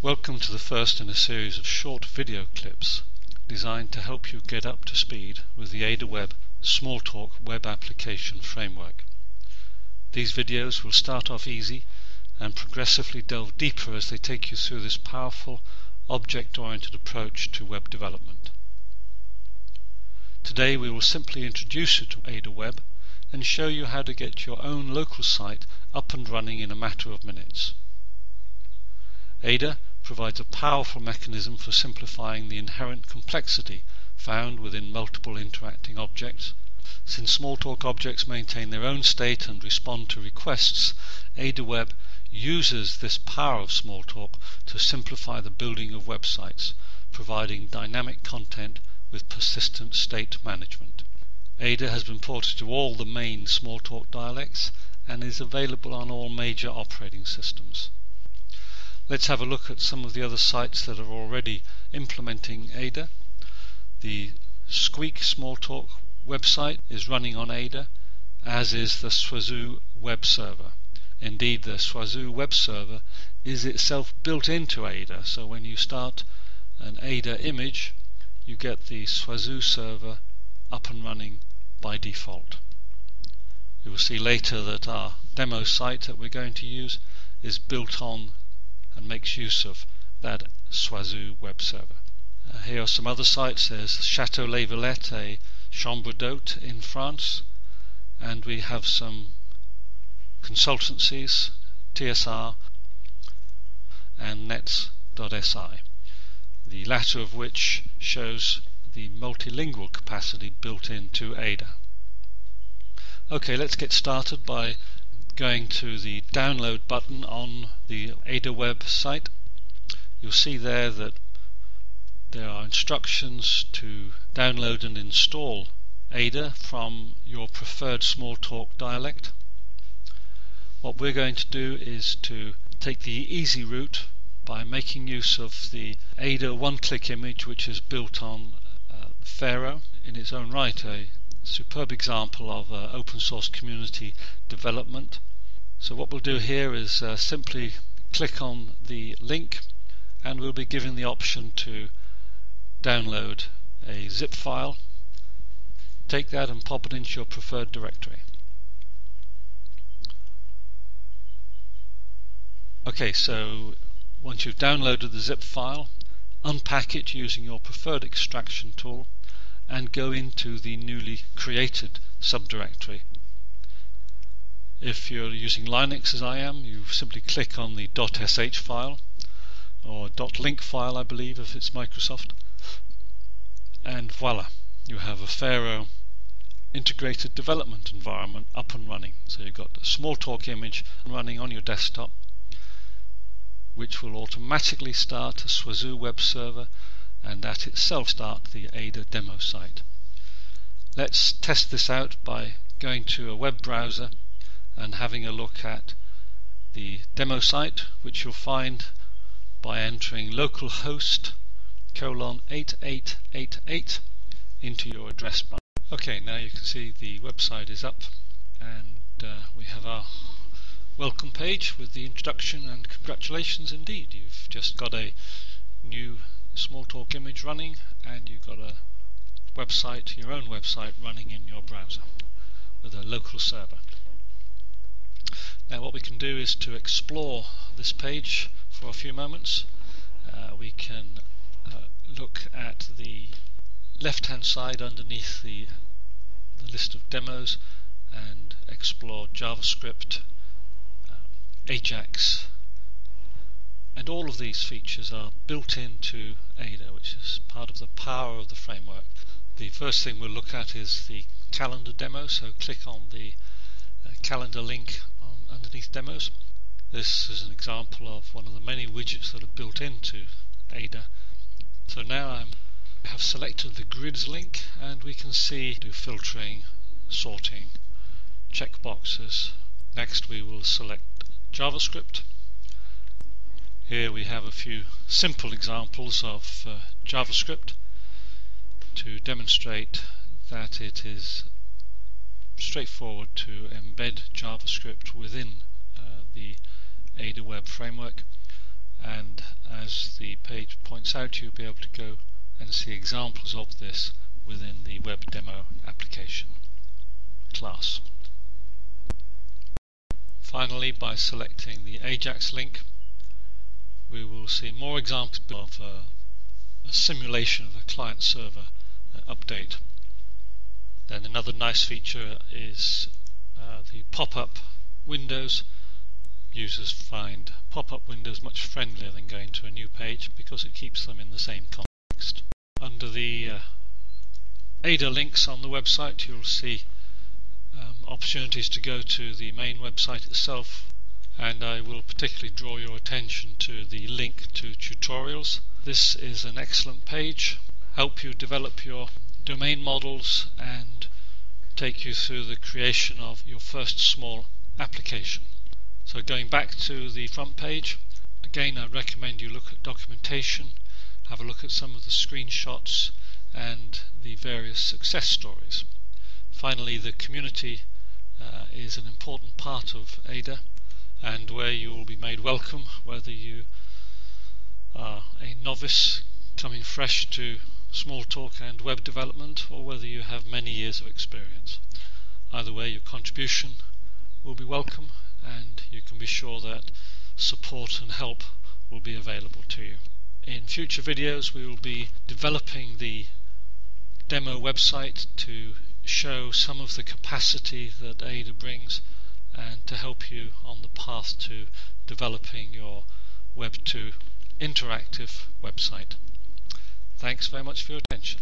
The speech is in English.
Welcome to the first in a series of short video clips designed to help you get up to speed with the AidaWeb Smalltalk web application framework. These videos will start off easy and progressively delve deeper as they take you through this powerful, object-oriented approach to web development. Today we will simply introduce you to AidaWeb and show you how to get your own local site up and running in a matter of minutes. Ada provides a powerful mechanism for simplifying the inherent complexity found within multiple interacting objects. Since Smalltalk objects maintain their own state and respond to requests, AidaWeb uses this power of Smalltalk to simplify the building of websites, providing dynamic content with persistent state management. Ada has been ported to all the main Smalltalk dialects and is available on all major operating systems. Let's have a look at some of the other sites that are already implementing Ada. The Squeak Smalltalk website is running on Ada, as is the Swazoo web server. Indeed, the Swazoo web server is itself built into Ada, so when you start an Ada image, you get the Swazoo server up and running by default. You will see later that our demo site that we're going to use is built on and makes use of that Swazoo web server. Here are some other sites. There's Chateau Les Villettes, a chambre d'hôte in France, and we have some consultancies, TSR and Nets.si, the latter of which shows the multilingual capacity built into Ada. Okay, let's get started by going to the download button on the AidaWeb site. You'll see there that there are instructions to download and install Ada from your preferred Smalltalk dialect. What we're going to do is to take the easy route by making use of the Ada one-click image, which is built on Pharaoh, in its own right a superb example of open source community development. So what we'll do here is simply click on the link, and we'll be given the option to download a zip file. Take that and pop it into your preferred directory. Okay, so once you've downloaded the zip file, unpack it using your preferred extraction tool and go into the newly created subdirectory. If you're using Linux as I am, you simply click on the .sh file, or .link file I believe if it's Microsoft, and voila, you have a Pharaoh integrated development environment up and running. So you've got a Smalltalk image running on your desktop, which will automatically start a Swazoo web server, and that itself start the Ada demo site. Let's test this out by going to a web browser and having a look at the demo site, which you'll find by entering localhost :8888 into your address bar. Okay, now you can see the website is up, and we have our welcome page with the introduction and congratulations indeed. You've just got a new Smalltalk image running, and you've got a website, your own website, running in your browser with a local server. Now what we can do is to explore this page for a few moments. We can look at the left hand side underneath the list of demos and explore JavaScript, Ajax, and all of these features are built into Ada, which is part of the power of the framework. The first thing we'll look at is the calendar demo, so click on the calendar link underneath demos. This is an example of one of the many widgets that are built into Ada. So now I have selected the grids link, and we can see do filtering, sorting, checkboxes. Next we will select JavaScript. Here we have a few simple examples of JavaScript to demonstrate that it is straightforward to embed JavaScript within the AidaWeb framework. and as the page points out, you'll be able to go and see examples of this within the web demo application class. Finally, by selecting the Ajax link, we will see more examples of a simulation of a client-server update. Then another nice feature is the pop-up windows. Users find pop-up windows much friendlier than going to a new page because it keeps them in the same context. Under the Ada links on the website, you'll see opportunities to go to the main website itself, and I will particularly draw your attention to the link to tutorials. This is an excellent page, help you develop your domain models and take you through the creation of your first small application. So going back to the front page, again I recommend you look at documentation, have a look at some of the screenshots and the various success stories. Finally, the community is an important part of Ada, and where you will be made welcome, whether you are a novice coming fresh to Smalltalk and web development, or whether you have many years of experience. Either way, your contribution will be welcome, and you can be sure that support and help will be available to you. In future videos, we will be developing the demo website to show some of the capacity that Ada brings and to help you on the path to developing your Web 2 interactive website. Thanks very much for your attention.